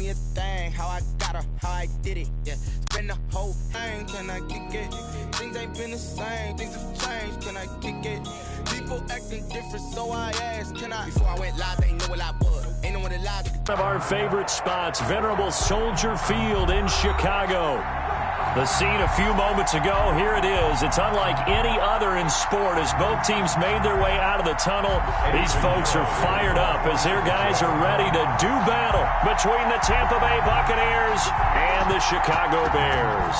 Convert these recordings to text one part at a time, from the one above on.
me a thing, how I got her, how I did it, yeah. Spend the whole thing, can I kick it? Things ain't been the same, things have changed, can I kick it? People acting different, so I asked, can I? Before I went live, they knew what I was. Ain't no one alive. One of our favorite spots, venerable Soldier Field in Chicago. The scene a few moments ago, here it is. It's unlike any other in sport as both teams made their way out of the tunnel. These folks are fired up as their guys are ready to do battle between the Tampa Bay Buccaneers and the Chicago Bears.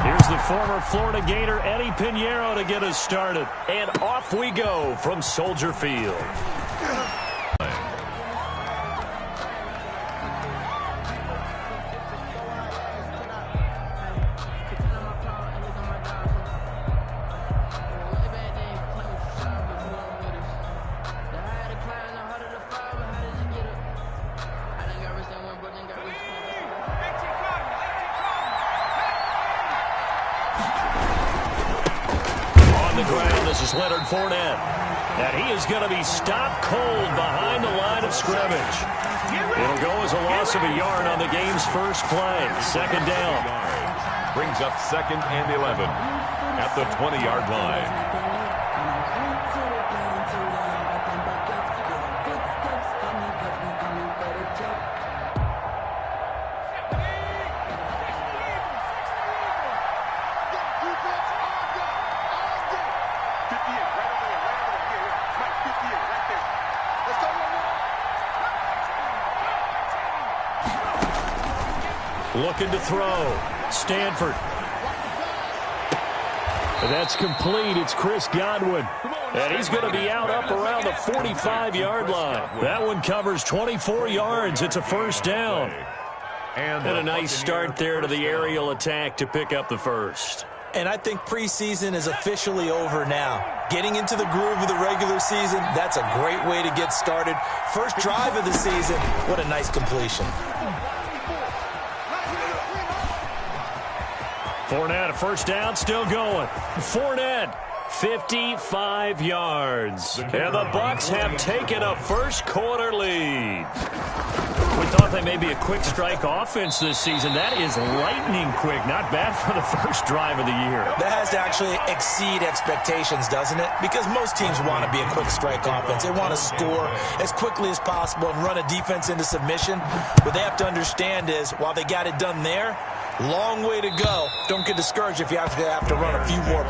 Here's the former Florida Gator Eddie Pinheiro to get us started. And off we go from Soldier Field. And he is going to be stopped cold behind the line of scrimmage. It'll go as a loss of a yard on the game's first play. Second down. Brings up 2nd and 11 at the 20-yard line. Looking to throw. Stanford. That's complete. It's Chris Godwin. And he's going to be out up around the 45-yard line. That one covers 24 yards. It's a first down. And a nice start there to the aerial attack to pick up the first. And I think preseason is officially over now. Getting into the groove of the regular season, that's a great way to get started. First drive of the season, what a nice completion. Fournette, a first down, still going. Fournette, 55 yards. And the Bucs have taken a first quarter lead. We thought they may be a quick strike offense this season. That is lightning quick. Not bad for the first drive of the year. That has to actually exceed expectations, doesn't it? Because most teams want to be a quick strike offense. They want to score as quickly as possible and run a defense into submission. What they have to understand is, while they got it done there, long way to go. Don't get discouraged if you have to run a few more.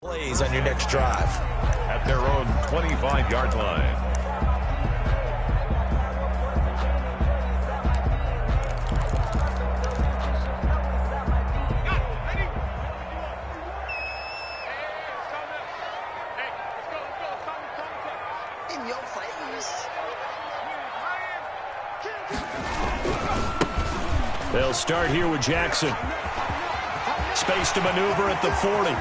Plays on your next drive. At their own 25-yard line. In your face. They'll start here with Jackson. Space to maneuver at the 40.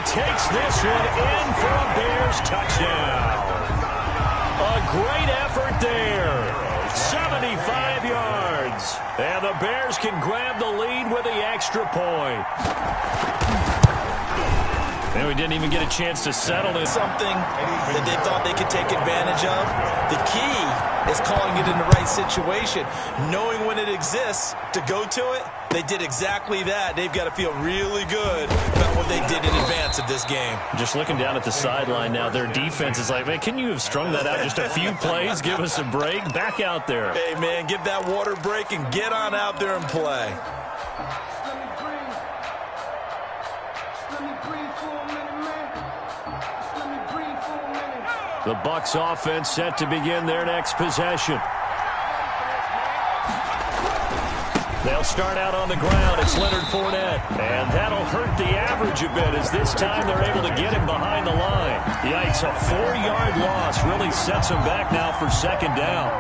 Takes this one in for a Bears touchdown. A great effort there. 75 yards. And the Bears can grab the lead with the extra point. And we didn't even get a chance to settle it. Something that they thought they could take advantage of. The key is calling it in the right situation. Knowing when it exists to go to it, they did exactly that. They've got to feel really good about what they did in advance of this game. Just looking down at the sideline now, their defense is like, man, can you have strung that out just a few plays? Give us a break. Back out there. Hey, man, give that water break and get on out there and play. The Bucs offense set to begin their next possession. They'll start out on the ground. It's Leonard Fournette. And that'll hurt the average a bit as this time they're able to get him behind the line. Yikes, a 4-yard loss really sets him back now for second down.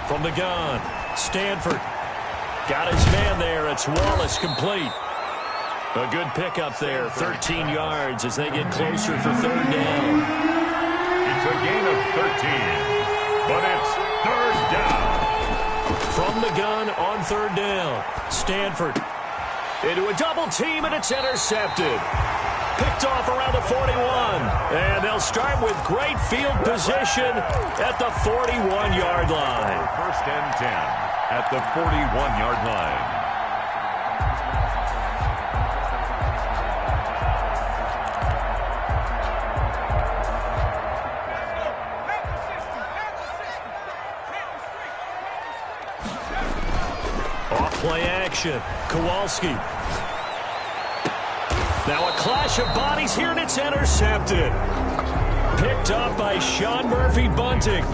From the gun, Stanford got his man there. It's Wallace complete. A good pickup there, 13 yards as they get closer for third down. It's a gain of 13, but it's third down. From the gun on third down, Stanford into a double team, and it's intercepted. Picked off around the 41. And they'll start with great field position at the 41-yard line. First and 10 at the 41-yard line. Off-play action. Kowalski. Now a clash of bodies here, and it's intercepted. Picked up by Sean Murphy-Bunting.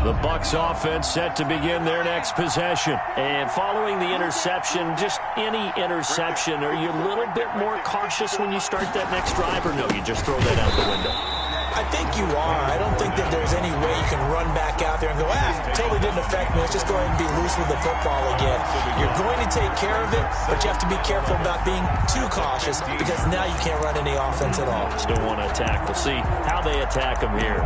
The Bucs offense set to begin their next possession. And following the interception, just any interception, are you a little bit more cautious when you start that next drive, or no, you just throw that out the window? I think you are. I don't think that there's any way you can run back out there and go, totally didn't affect me. Let's just go ahead and be loose with the football again. You're going to take care of it, but you have to be careful about being too cautious because now you can't run any offense at all. Still want to attack. We'll see how they attack them here.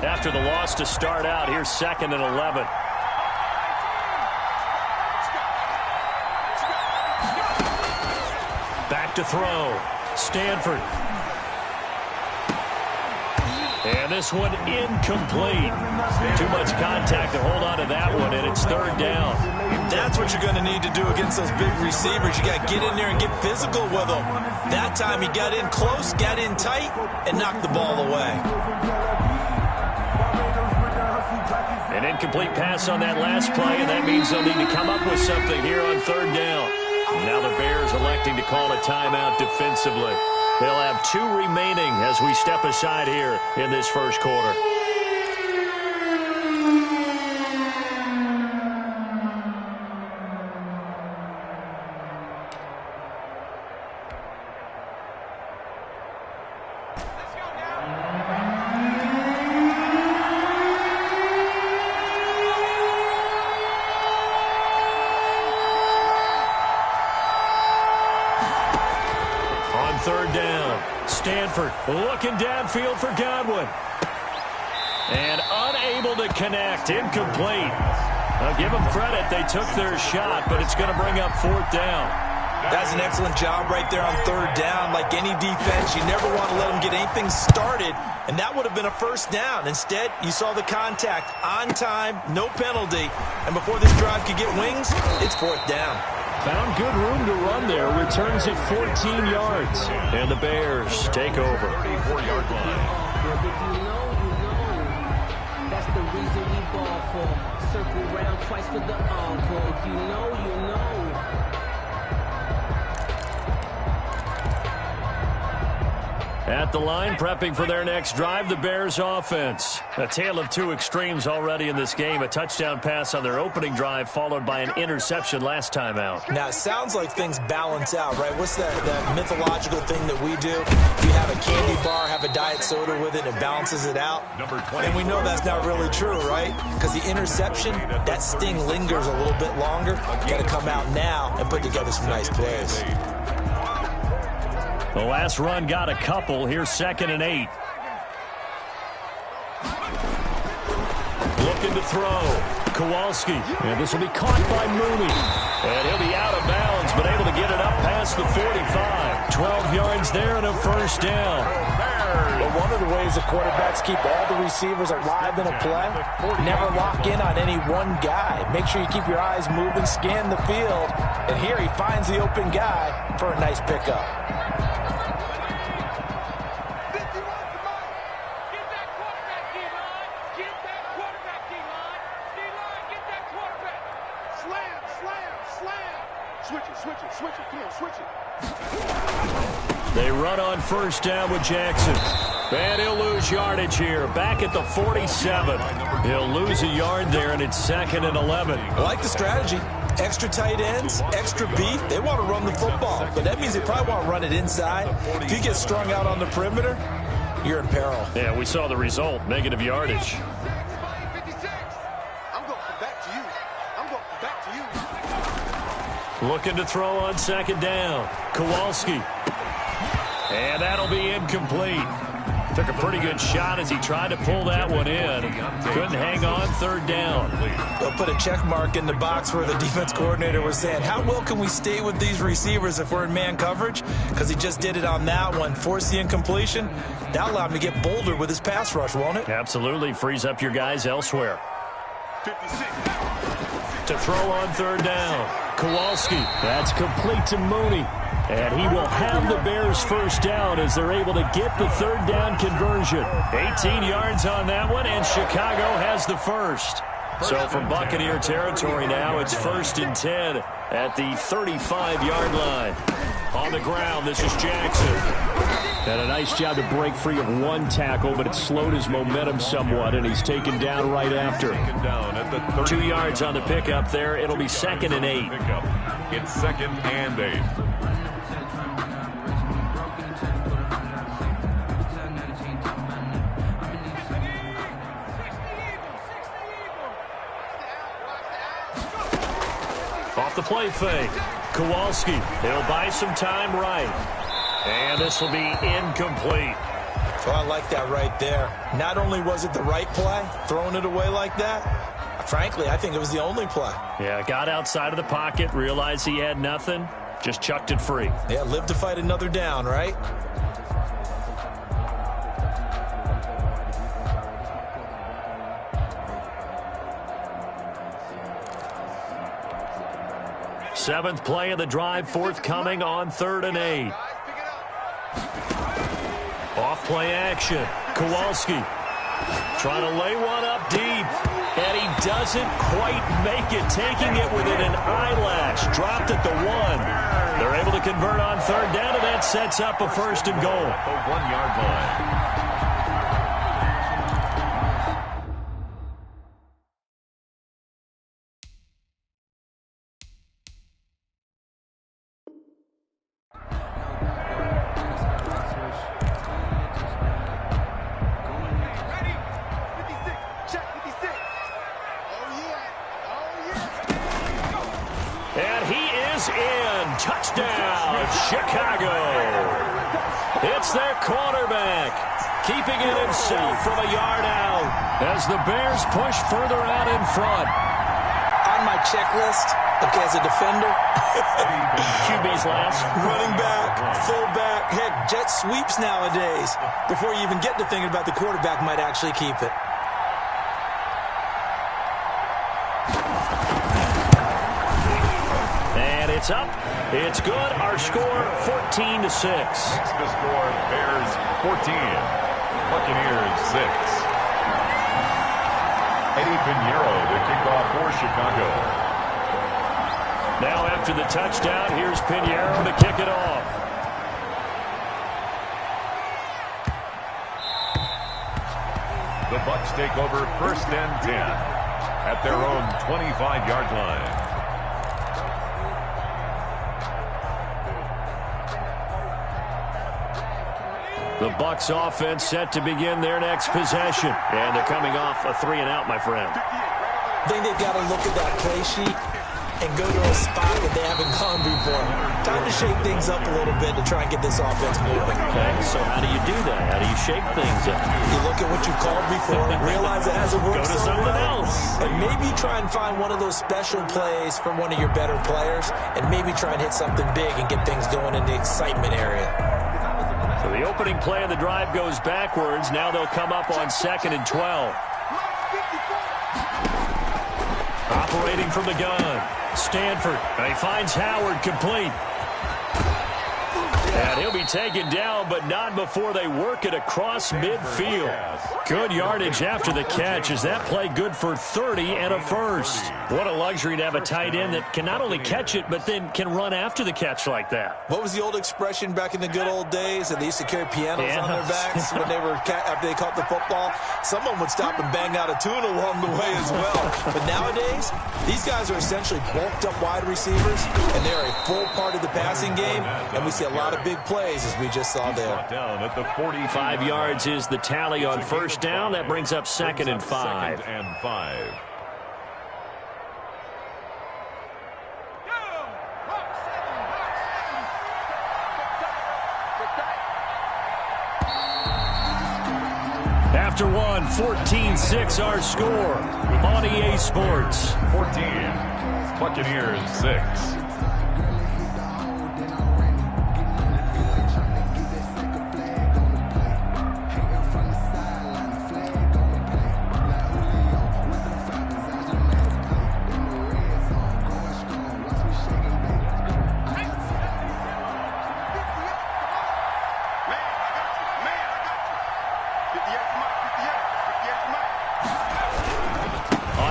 After the loss to start out, here's 2nd and 11. Back to throw. Stanford. And this one incomplete. Too much contact to hold on to that one, and it's third down. That's what you're going to need to do against those big receivers. You got to get in there and get physical with them. That time he got in close, got in tight, and knocked the ball away. An incomplete pass on that last play, and that means they'll need to come up with something here on third down. Now the Bears electing to call a timeout defensively. They'll have 2 remaining as we step aside here in this first quarter. Third down. Stanford looking downfield for Godwin. And unable to connect. Incomplete. I'll give them credit. They took their shot, but it's going to bring up 4th down. That's an excellent job right there on third down. Like any defense, you never want to let them get anything started, and that would have been a first down. Instead, you saw the contact on time, no penalty, and before this drive could get wings, it's 4th down. Found good room to run there. Returns it 14 yards. And the Bears take over. 34-yard line. If you know, that's the reason we ball for. Circle round twice for the encore. If you know, you know. At the line, prepping for their next drive, the Bears offense. A tale of 2 extremes already in this game. A touchdown pass on their opening drive, followed by an interception last time out. Now, it sounds like things balance out, right? What's that mythological thing that we do? You have a candy bar, have a diet soda with it, and it balances it out. And we know that's not really true, right? Because the interception, that sting lingers a little bit longer. Got to come out now and put together some nice plays. The last run got a couple. Here's 2nd and 8. Looking to throw. Kowalski. And this will be caught by Mooney. And he'll be out of bounds, but able to get it up past the 45. 12 yards there and a first down. But one of the ways the quarterbacks keep all the receivers alive in a play, never lock in on any one guy. Make sure you keep your eyes moving, scan the field. And here he finds the open guy for a nice pickup. They run on first down with Jackson. And he'll lose yardage here. Back at the 47. He'll lose a yard there, and it's 2nd and 11. I like the strategy. Extra tight ends, extra beef. They want to run the football, but that means they probably want to run it inside. If you get strung out on the perimeter, you're in peril. Yeah, we saw the result. Negative yardage. Looking to throw on 2nd down. Kowalski. And that'll be incomplete. Took a pretty good shot as he tried to pull that one in. Couldn't hang on 3rd down. They'll put a check mark in the box where the defense coordinator was saying, how well can we stay with these receivers if we're in man coverage? Because he just did it on that one. Force the incompletion. That'll allow him to get bolder with his pass rush, won't it? Absolutely. Frees up your guys elsewhere. 56. To throw on 3rd down. Kowalski. That's complete to Mooney. And he will have the Bears first down as they're able to get the 3rd down conversion. 18 yards on that one, and Chicago has the first. So from Buccaneer territory now, it's 1st and 10 at the 35-yard line. On the ground, this is Jackson. And a nice job to break free of one tackle, but it slowed his momentum somewhat, and he's taken down right after. 2 yards on the pickup there. It'll be 2nd and 8. It's 2nd and 8. Off the play fake. Kowalski. He'll buy some time right. And this will be incomplete. Oh, I like that right there. Not only was it the right play, throwing it away like that, frankly, I think it was the only play. Yeah, got outside of the pocket, realized he had nothing, just chucked it free. Yeah, live to fight another down, right? Seventh play of the drive, forthcoming on 3rd and 8. Off play action. Kowalski trying to lay one up deep. And he doesn't quite make it, taking it within an eyelash. Dropped at the 1. They're able to convert on 3rd down, and that sets up a 1st and goal. The 1-yard line. Touchdown, Chicago. It's their quarterback, keeping it himself from a yard out as the Bears push further out in front. On my checklist, okay, as a defender, QB's last. running back, fullback, heck, jet sweeps nowadays. Before you even get to thinking about the quarterback might actually keep it. It's up. It's good. Our score, 14-6. The score, Bears 14, Buccaneers 6. Eddie Pinheiro to kick off for Chicago. Now after the touchdown, here's Pinheiro to kick it off. The Bucs take over 1st and 10 at their own 25-yard line. The Bucs offense set to begin their next possession. And they're coming off a 3-and-out, my friend. I think they've got to look at that play sheet and go to a spot that they haven't gone before. Time to shake things up a little bit to try and get this offense moving. Okay, so how do you do that? How do you shake things up? You look at what you called before, realize it hasn't worked Go to so something well, else. and maybe try and find one of those special plays from one of your better players, and maybe try and hit something big and get things going in the excitement area. So the opening play of the drive goes backwards. Now they'll come up on 2nd and 12. Operating from the gun, Stanford. And he finds Howard complete. And he'll be taken down, but not before they work it across midfield. Good yardage after the catch. Is that play good for 30 and a first? What a luxury to have a tight end that can not only catch it, but then can run after the catch like that. What was the old expression back in the good old days? That they used to carry pianos on their backs when they were after they caught the football. Someone would stop and bang out a tune along the way as well. But nowadays, these guys are essentially bulked up wide receivers, and they're a full part of the passing game, and we see a lot of big plays as we just saw there. Down at the 45 yards is the tally on first down. That brings up 2nd and 5. Second and 5. After one, 14-6 our score on EA Sports. 14. Buccaneers 6.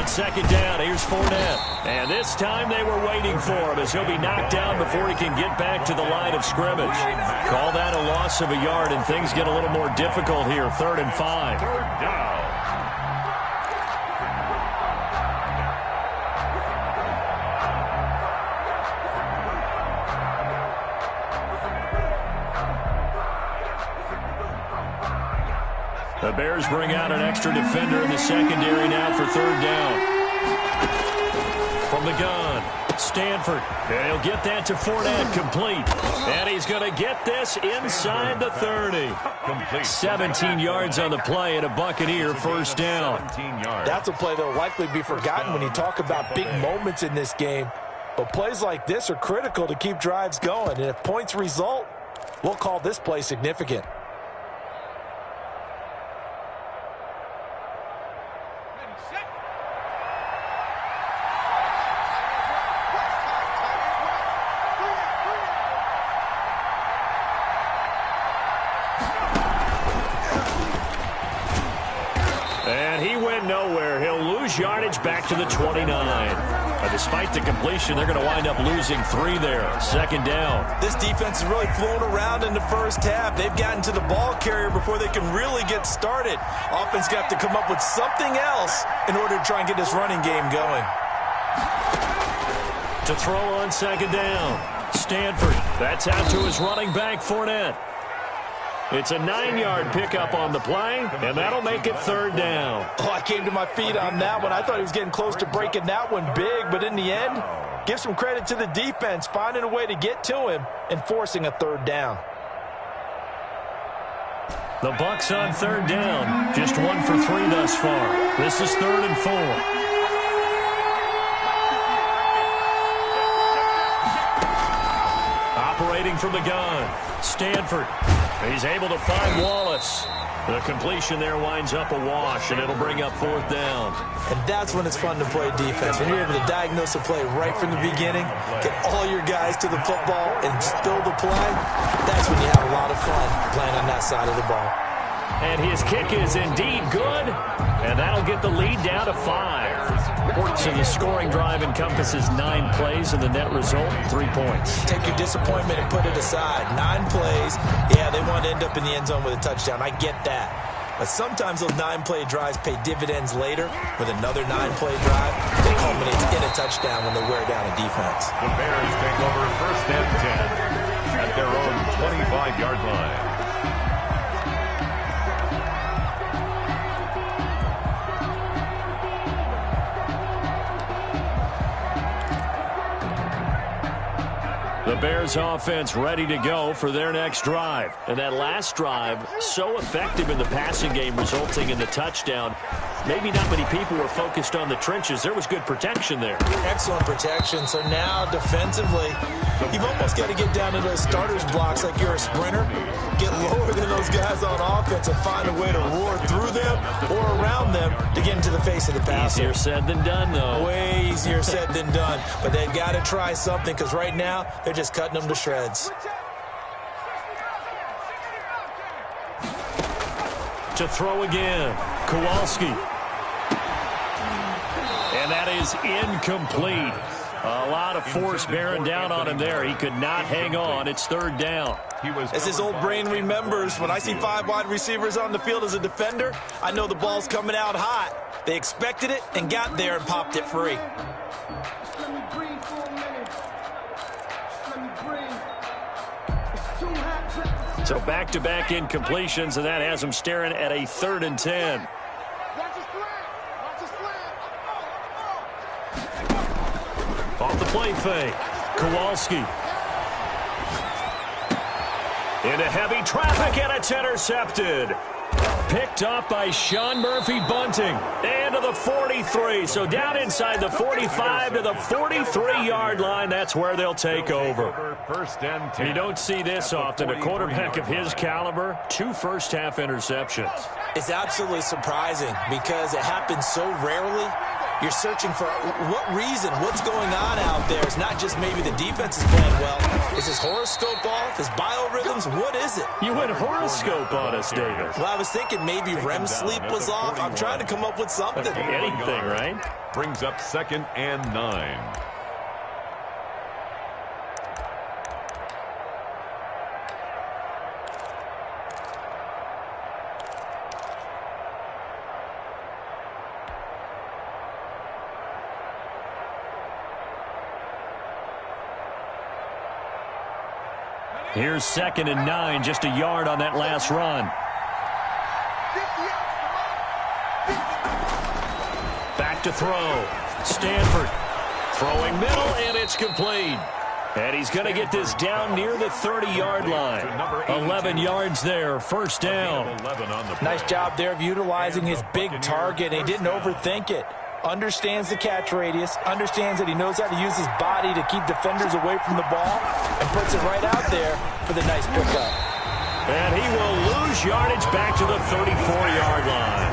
Second down, here's Fournette. And this time they were waiting for him as he'll be knocked down before he can get back to the line of scrimmage. Call that a loss of a yard, and things get a little more difficult here. 3rd and 5. Third down. The Bears bring out an extra defender in the secondary now for 3rd down. From the gun, Stanford. And he'll get that to Fournette, complete. And he's going to get this inside the 30. Complete. 17 yards on the play and a Buccaneer first down. 17 yards. That's a play that will likely be forgotten when you talk about big moments in this game. But plays like this are critical to keep drives going. And if points result, we'll call this play significant. Yardage back to the 29. But despite the completion, they're going to wind up losing 3 there. 2nd down. This defense is really flown around in the first half. They've gotten to the ball carrier before they can really get started. Offense got to come up with something else in order to try and get this running game going. To throw on 2nd down, Stanford. That's out to his running back, Fournette. It's a 9-yard pickup on the play, and that'll make it 3rd down. Oh, I came to my feet on that one. I thought he was getting close to breaking that one big, but in the end, give some credit to the defense, finding a way to get to him and forcing a 3rd down. The Bucs on 3rd down, just 1 for 3 thus far. This is 3rd and 4. Operating from the gun, Stanford. He's able to find Wallace. The completion there winds up a wash, and it'll bring up 4th down. And that's when it's fun to play defense. When you're able to diagnose a play right from the beginning, get all your guys to the football, and spill the play, that's when you have a lot of fun playing on that side of the ball. And his kick is indeed good, and that'll get the lead down to 5. So the scoring drive encompasses 9 plays, and the net result, 3 points. Take your disappointment and put it aside. 9 plays. Yeah, they want to end up in the end zone with a touchdown. I get that. But sometimes those 9-play drives pay dividends later with another 9-play drive that culminates in a touchdown when they wear down a defense. The Bears take over 1st and 10 at their own 25-yard line. The Bears offense ready to go for their next drive. And that last drive, so effective in the passing game, resulting in the touchdown. Maybe not many people were focused on the trenches. There was good protection there. Excellent protection. So now defensively, you've almost got to get down to those starters blocks like you're a sprinter. Get lower than those guys on offense and find a way to roar through them or around them to get into the face of the passer. Easier said than done, though. Way easier said than done. But they've got to try something because right now they're just cutting them to shreds. To throw again, Kowalski. And that is incomplete. A lot of force bearing down on him there. He could not hang on. It's third down. As his old brain remembers, when I see 5 wide receivers on the field as a defender, I know the ball's coming out hot. They expected it and got there and popped it free. So back-to-back incompletions, and that has him staring at a 3rd and 10. Off the play fake, Kowalski. Into heavy traffic, and it's intercepted. Picked up by Sean Murphy Bunting. And to the 43. So down inside the 45 to the 43-yard line. That's where they'll take over. First and 10. You don't see this often. A quarterback of his caliber, 2 first-half interceptions. It's absolutely surprising because it happens so rarely. You're searching for what reason, what's going on out there. It's not just maybe the defense is playing well. Is his horoscope off? His biorhythms? What is it? You went horoscope on us, David. Well, I was thinking maybe REM sleep was off. I'm trying to come up with something. Anything, right? Brings up 2nd and 9. Here's 2nd and 9, just a yard on that last run. Back to throw. Stanford throwing middle, and it's complete. And he's going to get this down near the 30-yard line. 11 yards there, first down. Nice job there of utilizing his big target. He didn't overthink it. Understands the catch radius, understands that he knows how to use his body to keep defenders away from the ball, and puts it right out there for the nice pickup. And he will lose yardage back to the 34-yard line.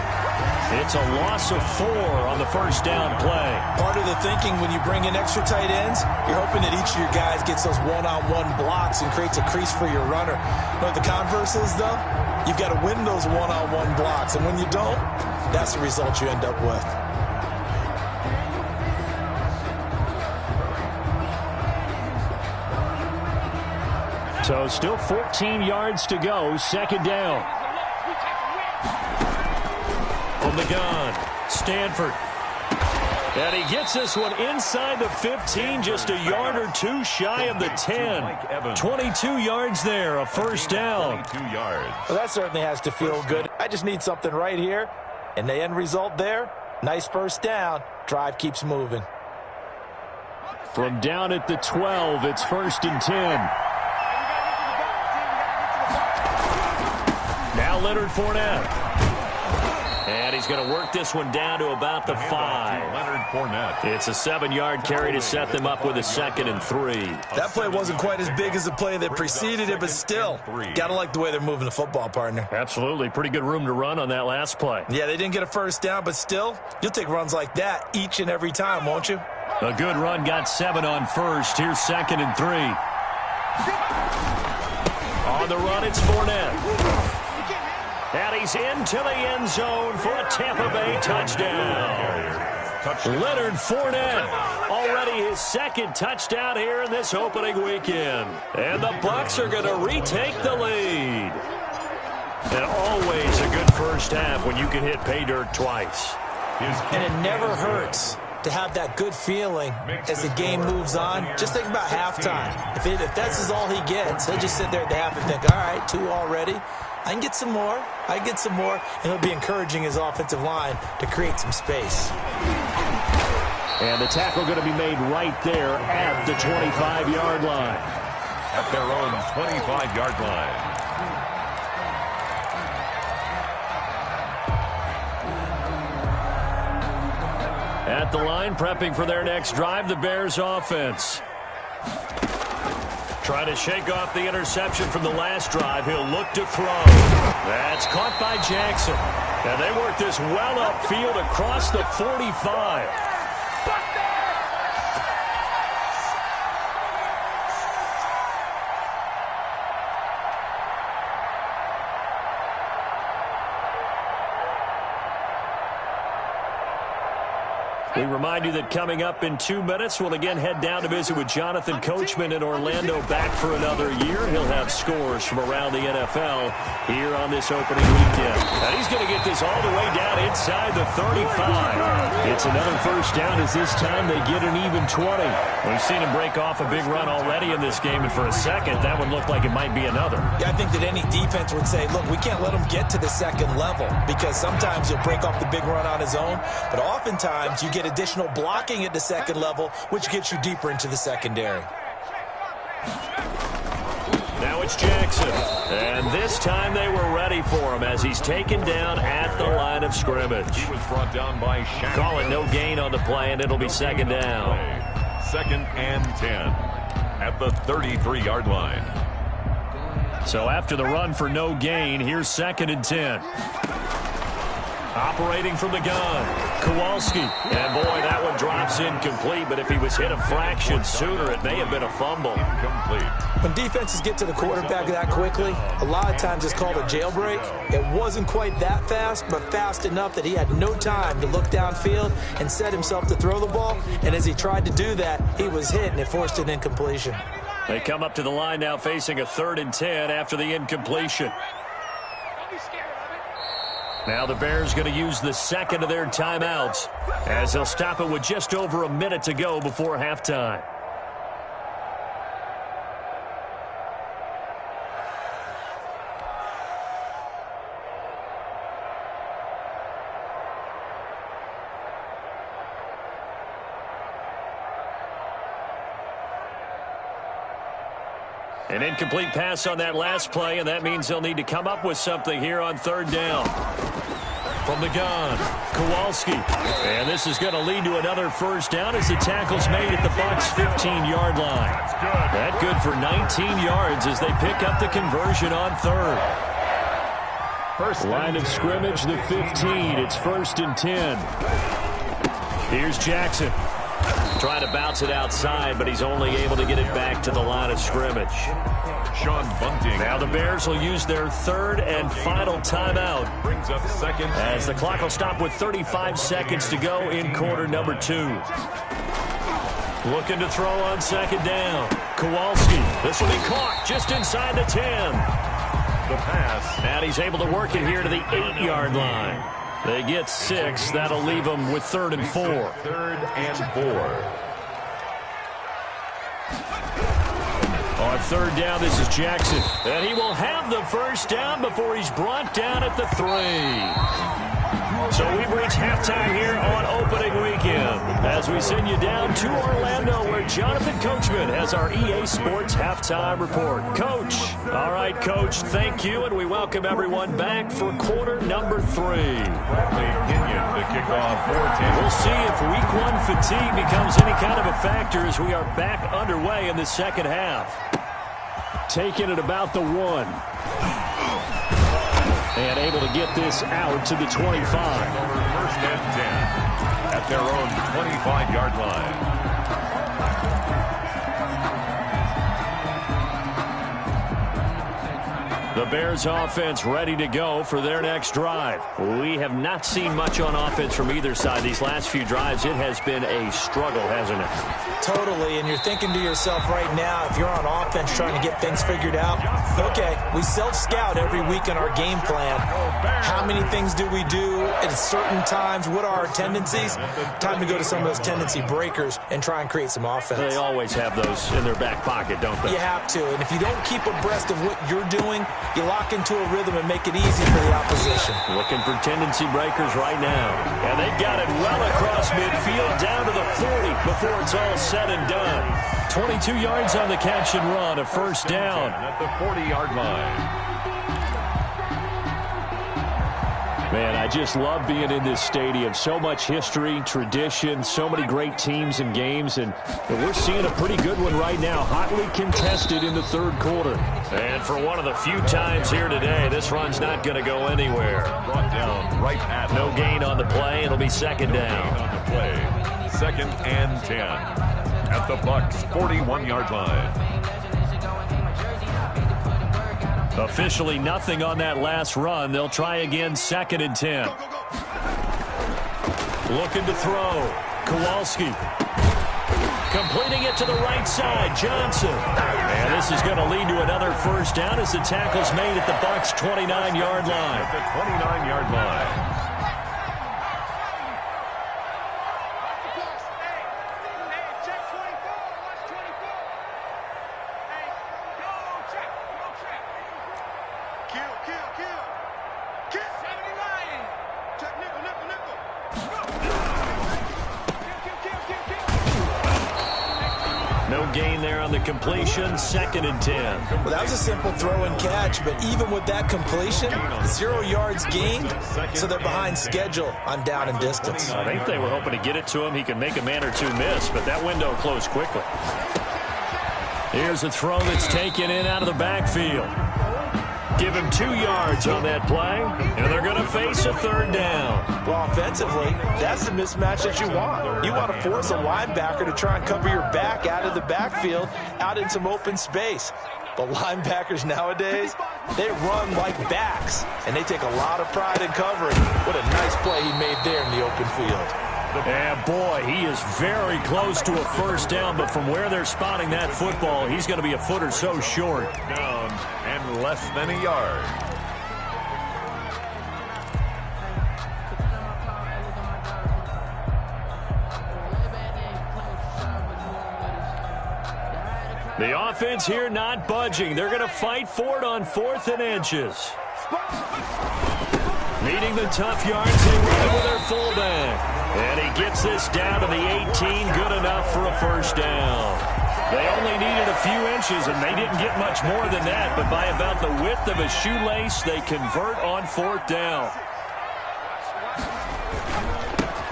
It's a loss of 4 on the first down play. Part of the thinking when you bring in extra tight ends, you're hoping that each of your guys gets those one-on-one blocks and creates a crease for your runner. But the converse is, though, you've got to win those one-on-one blocks, and when you don't, that's the result you end up with. So still 14 yards to go, second down. From the gun, Stanford. And he gets this one inside the 15, just a yard or 2 shy of the 10. 22 yards there, a first down. 22 yards. Well, that certainly has to feel good. I just need something right here. And the end result there, nice first down. Drive keeps moving. From down at the 12, it's 1st and 10. Now Leonard Fournette. And he's going to work this one down to about the 5. Leonard Fournette. It's a 7-yard carry to set them up with a 2nd and 3. That play wasn't quite as big as the play that preceded it, but still, got to like the way they're moving the football, partner. Absolutely. Pretty good room to run on that last play. Yeah, they didn't get a first down, but still, you'll take runs like that each and every time, won't you? A good run got 7 on first. Here's 2nd and 3. On the run, it's Fournette. And he's into the end zone for a Tampa Bay touchdown. Leonard Fournette, already his 2nd touchdown here in this opening weekend. And the Bucs are going to retake the lead. And always a good first half when you can hit pay dirt twice. And it never hurts to have that good feeling as the game moves on. Just think about halftime. If that's all he gets, he'll just sit there at the half and think, all right, 2 already. I can get some more. I can get some more. And he'll be encouraging his offensive line to create some space. And the tackle going to be made right there at the 25-yard line. at their own 25-yard line. At the line, prepping for their next drive, the Bears offense. Trying to shake off the interception from the last drive. He'll look to throw. That's caught by Jackson. And they work this well upfield across the 45. We remind you that coming up in 2 minutes, we'll again head down to visit with Jonathan Coachman in Orlando, back for another year. He'll have scores from around the NFL here on this opening weekend. And he's going to get this all the way down inside the 35. It's another first down as this time they get an even 20. We've seen him break off a big run already in this game, and for a second, that would look like it might be another. Yeah, I think that any defense would say, look, we can't let him get to the second level, because sometimes he'll break off the big run on his own, but oftentimes you get additional blocking at the second level, which gets you deeper into the secondary. Now it's Jackson, and this time they were ready for him as he's taken down at the line of scrimmage. He was brought down by Shaq. Call it no gain on the play, and it'll be second down. 2nd and 10 at the 33-yard line. So after the run for no gain, here's 2nd and 10. Operating from the gun, Kowalski. And, boy, that one drops incomplete, but if he was hit a fraction sooner, it may have been a fumble. Incomplete. When defenses get to the quarterback that quickly, a lot of times it's called a jailbreak. It wasn't quite that fast, but fast enough that he had no time to look downfield and set himself to throw the ball. And as he tried to do that, he was hit, and it forced an incompletion. They come up to the line now facing a 3rd and 10 after the incompletion. Now the Bears going to use the second of their timeouts as they'll stop it with just over a minute to go before halftime. An incomplete pass on that last play, and that means they'll need to come up with something here on 3rd down. From the gun, Kowalski. And this is going to lead to another first down as the tackle's made at the Bucs' 15-yard line. That's good. That good for 19 yards as they pick up the conversion on 3rd. Line of scrimmage, the 15. It's 1st and 10. Here's Jackson. Trying to bounce it outside, but he's only able to get it back to the line of scrimmage. Sean Bunting. Now the Bears will use their 3rd and final timeout. Brings up 2nd. As the clock will stop with 35 seconds to go in quarter number 2. Looking to throw on 2nd down. Kowalski. This will be caught just inside the 10. The pass. And he's able to work it here to the 8-yard line. They get 6. That'll leave them with 3rd and 4. 3rd and 4. On 3rd down, this is Jackson. And he will have the first down before he's brought down at the 3. So we've reached halftime here on opening weekend as we send you down to Orlando where Jonathan Coachman has our EA Sports halftime report. Coach. All right, Coach, thank you, and we welcome everyone back for quarter number 3. Bradley Kenyon to kick off for Tampa. We'll see if week 1 fatigue becomes any kind of a factor as we are back underway in the second half. Taking it about the 1. And able to get this out to the 25. Over 1st and 10 at their own 25-yard line. The Bears offense ready to go for their next drive. We have not seen much on offense from either side these last few drives. It has been a struggle, hasn't it? Totally, and you're thinking to yourself right now, if you're on offense trying to get things figured out, okay, we self-scout every week in our game plan. How many things do we do at certain times? What are our tendencies? Time to go to some of those tendency breakers and try and create some offense. They always have those in their back pocket, don't they? You have to, and if you don't keep abreast of what you're doing, you lock into a rhythm and make it easy for the opposition. Looking for tendency breakers right now. And they've got it well across midfield down to the 40 before it's all said and done. 22 yards on the catch and run, a first down. At the 40-yard line. Man, I just love being in this stadium. So much history, tradition, so many great teams and games, and we're seeing a pretty good one right now, hotly contested in the third quarter. And for one of the few times here today, this run's not going to go anywhere. Brought down right at no gain on the play. It'll be second down. On the play. Second and 10 at the Bucs' 41-yard line. Officially nothing on that last run. They'll try again, second and 10. Looking to throw. Kowalski. Completing it to the right side. Johnson. And this is going to lead to another first down as the tackle's made at the Bucs' 29-yard line. At the 29-yard line. No gain there on the completion, second and 10. Well, that was a simple throw and catch, but even with that completion, 0 yards gained, so they're behind schedule on down and distance. I think they were hoping to get it to him. He could make a man or two miss, but that window closed quickly. Here's a throw that's taken in out of the backfield. Give him 2 yards on that play, and they're going to face a third down. Well, offensively, that's the mismatch that you want. You want to force a linebacker to try and cover your back out of the backfield, out in some open space. But linebackers nowadays, they run like backs, and they take a lot of pride in covering. What a nice play he made there in the open field. And boy, he is very close to a first down, but from where they're spotting that football, he's going to be a foot or so short. Down and less than a yard. The offense here not budging. They're going to fight for it on 4th and inches. Needing the tough yards, they run it with their fullback. And he gets this down to the 18, good enough for a first down. They only needed a few inches, and they didn't get much more than that, but by about the width of a shoelace, they convert on 4th down.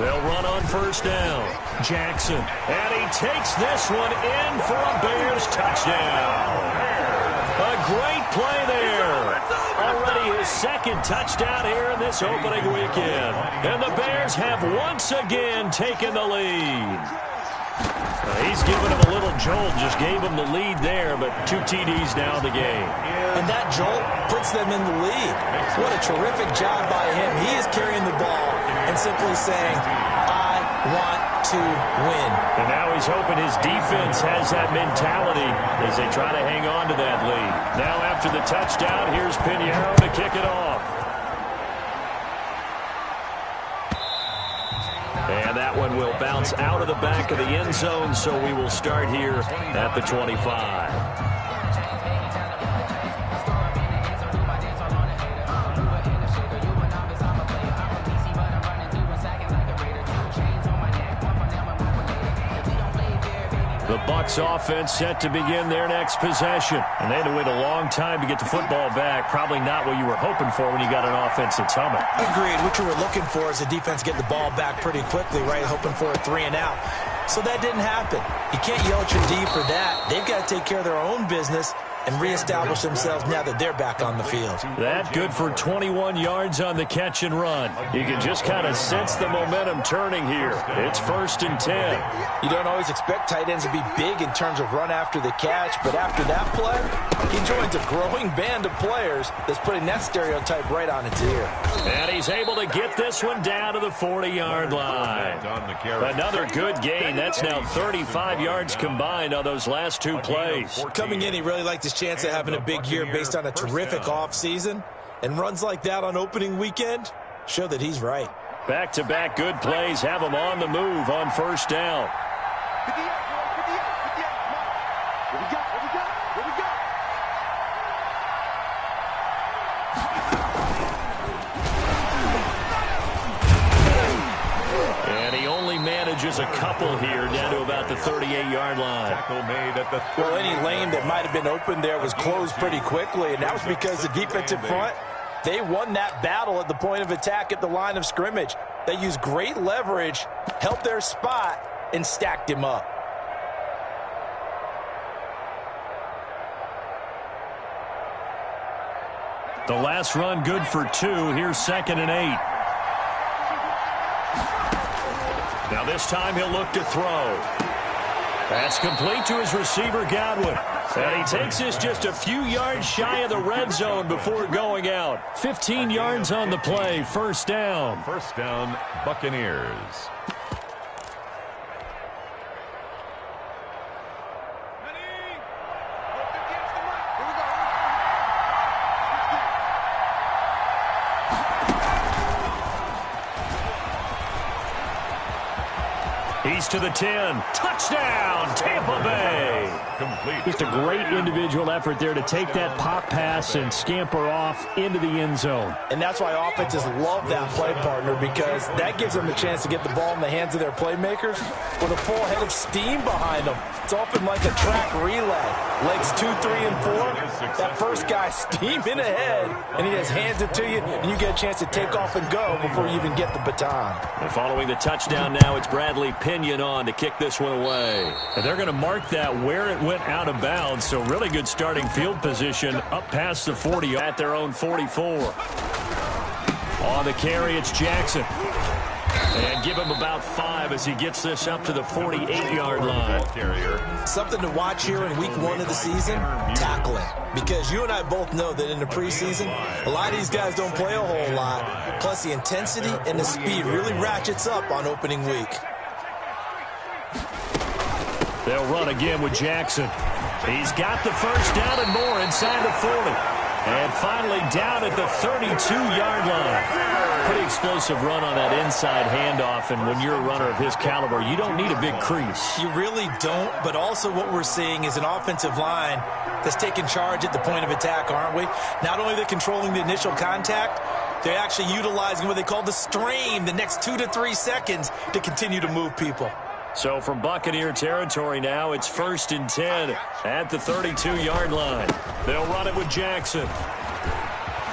They'll run on first down. Jackson, and he takes this one in for a Bears touchdown. A great play there. Already his second touchdown here in this opening weekend. And the Bears have once again taken the lead. He's given him a little jolt, just gave him the lead there, but 2 TDs now in the game. And that jolt puts them in the lead. What a terrific job by him. He is carrying the ball and simply saying, I want to win. And now he's hoping his defense has that mentality as they try to hang on to that lead. Now after the touchdown, here's Pinheiro to kick it off. And that one will bounce out of the back of the end zone, so we will start here at the 25. The Bucs offense set to begin their next possession. And they had to wait a long time to get the football back. Probably not what you were hoping for when you got an offense that's humming. Agreed. What you were looking for is the defense getting the ball back pretty quickly, right? Hoping for a 3 and out. So that didn't happen. You can't yell at your D for that. They've got to take care of their own business and reestablish themselves now that they're back on the field. That good for 21 yards on the catch and run. You can just kind of sense the momentum turning here. It's 1st and 10. You don't always expect tight ends to be big in terms of run after the catch, but after that play, he joins a growing band of players that's putting that stereotype right on its ear. And he's able to get this one down to the 40-yard line. Another good gain. That's now 35 yards combined on those last 2 plays. Coming in, he really liked his chance of having a big year based on a terrific offseason, and runs like that on opening weekend show that he's right. Back-to-back good plays have him on the move on first down. And he only manages a couple here, down to about the 38-yard line. Tackle made at the 30. Well, any lane that might have been open there was closed pretty quickly, and that was because the defensive front, they won that battle at the point of attack at the line of scrimmage. They used great leverage, held their spot, and stacked him up. The last run good for 2. Here's 2nd and 8. Now this time he'll look to throw. That's complete to his receiver, Godwin. And he takes this just a few yards shy of the red zone before going out. 15 yards on the play. First down. First down, Buccaneers. He's to the 10. Touchdown, Tampa Bay. Complete. Just a great individual effort there to take that pop pass and scamper off into the end zone. And that's why offenses love that play partner, because that gives them a chance to get the ball in the hands of their playmakers with a full head of steam behind them. It's often like a track relay. Legs 2, 3, and 4. That first guy steaming ahead, and he just hands it to you, and you get a chance to take off and go before you even get the baton. And following the touchdown now, it's Bradley Pinion on to kick this one away. And they're going to mark that where it went out of bounds, so really good starting field position up past the 40 at their own 44. On the carry, it's Jackson. And give him about 5 as he gets this up to the 48-yard line. Something to watch here in week 1 of the season, tackling. Because you and I both know that in the preseason, a lot of these guys don't play a whole lot. Plus, the intensity and the speed really ratchets up on opening week. They'll run again with Jackson. He's got the first down and more inside the 40. And finally down at the 32-yard line. Pretty explosive run on that inside handoff, and when you're a runner of his caliber, you don't need a big crease. You really don't, but also what we're seeing is an offensive line that's taking charge at the point of attack, aren't we? Not only are they controlling the initial contact, they're actually utilizing what they call the strain, the next 2 to 3 seconds, to continue to move people. So from Buccaneer territory now, it's 1st and 10 at the 32-yard line. They'll run it with Jackson.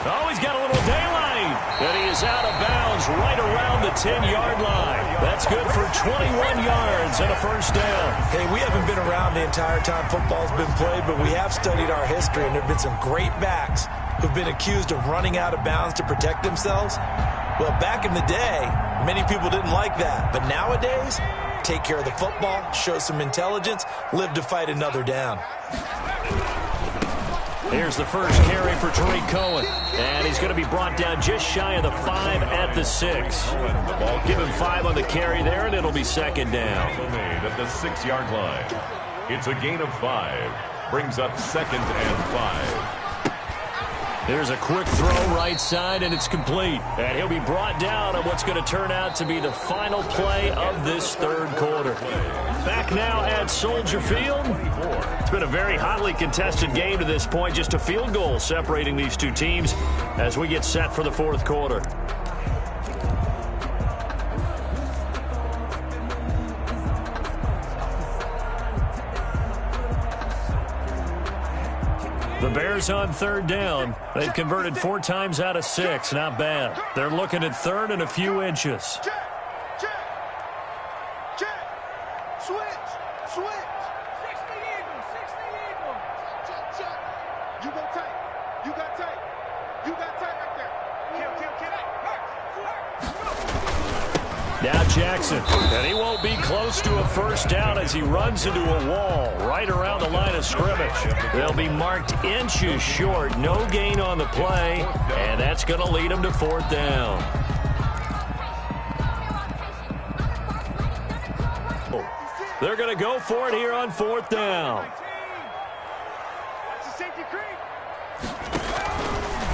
Oh, he's got a little daylight. And he is out of bounds right around the 10-yard line. That's good for 21 yards and a first down. Hey, we haven't been around the entire time football's been played, but we have studied our history, and there have been some great backs who've been accused of running out of bounds to protect themselves. Well, back in the day, many people didn't like that. But nowadays, take care of the football, show some intelligence, live to fight another down. Here's the first carry for Tariq Cohen. And he's going to be brought down just shy of the 5 at the 6. Give him 5 on the carry there, and it'll be 2nd down. Made at the 6-yard line. It's a gain of 5. Brings up 2nd and 5. There's a quick throw right side, and it's complete. And he'll be brought down on what's going to turn out to be the final play of this 3rd quarter. Back now at Soldier Field. It's been a very hotly contested game to this point. Just a field goal separating these two teams as we get set for the 4th quarter. The Bears on 3rd down. They've converted 4 times out of 6. Not bad. They're looking at 3rd and a few inches. Check. Switch. 60 Eagles. Check. You go tight. You got tight. right there. Now Jackson. And he won't be close to a first down as he runs into a wall right around the line of scrimmage. They'll be marked inches short. No gain on the play. And that's going to lead them to 4th down. They're going to go for it here on 4th down.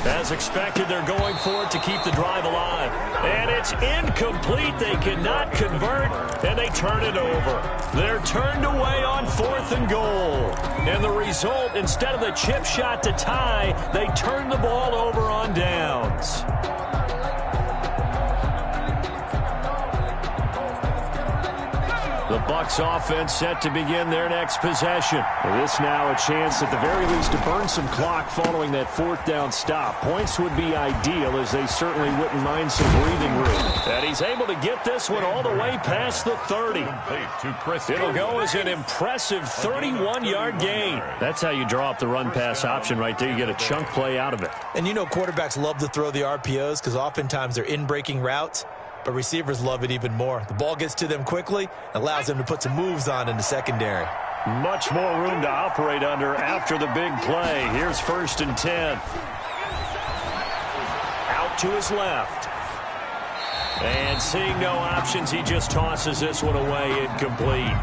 As expected, they're going for it to keep the drive alive. And it's incomplete. They cannot convert, and they turn it over. They're turned away on 4th and goal. And the result, instead of the chip shot to tie, they turn the ball over on downs. The Bucs offense set to begin their next possession. And this now a chance at the very least to burn some clock following that fourth down stop. Points would be ideal, as they certainly wouldn't mind some breathing room. And he's able to get this one all the way past the 30. It'll go as an impressive 31-yard gain. That's how you draw up the run-pass option right there. You get a chunk play out of it. And you know quarterbacks love to throw the RPOs because oftentimes they're in-breaking routes, but receivers love it even more. The ball gets to them quickly, allows them to put some moves on in the secondary. Much more room to operate under after the big play. Here's 1st and 10. Out to his left. And seeing no options, he just tosses this one away, incomplete.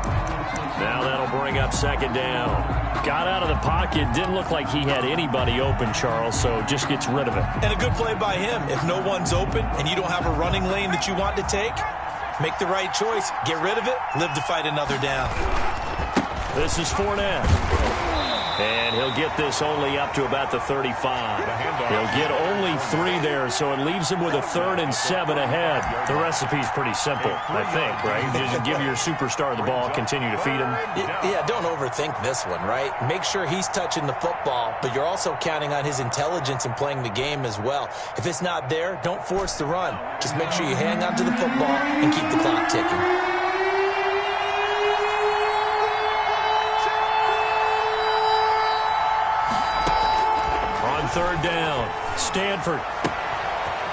Now that'll bring up 2nd down. Got out of the pocket, didn't look like he had anybody open, Charles, so just gets rid of it. And a good play by him. If no one's open and you don't have a running lane that you want to take, make the right choice, get rid of it, live to fight another down. This is Fournette. And he'll get this only up to about the 35. He'll get only 3 there, so it leaves him with a 3rd and 7 ahead. The recipe's pretty simple, I think, right? Just give your superstar the ball, continue to feed him. Yeah, don't overthink this one, right? Make sure he's touching the football, but you're also counting on his intelligence in playing the game as well. If it's not there, don't force the run. Just make sure you hang on to the football and keep the clock ticking. On 3rd down, Stanford.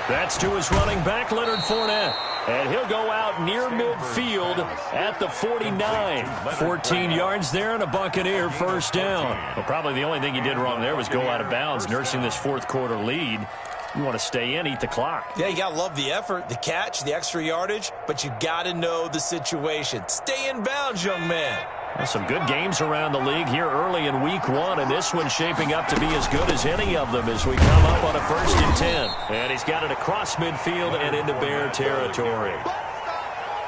That's to his running back, Leonard Fournette. And he'll go out near midfield at the 49. 14 yards there and a Buccaneer 1st down. Well, probably the only thing he did wrong there was go out of bounds, nursing this 4th quarter lead. You want to stay in, eat the clock. Yeah, you got to love the effort, the catch, the extra yardage, but you got to know the situation. Stay in bounds, young man. Well, some good games around the league here early in week 1, and this one's shaping up to be as good as any of them as we come up on a 1st and 10. And he's got it across midfield and into Bear territory.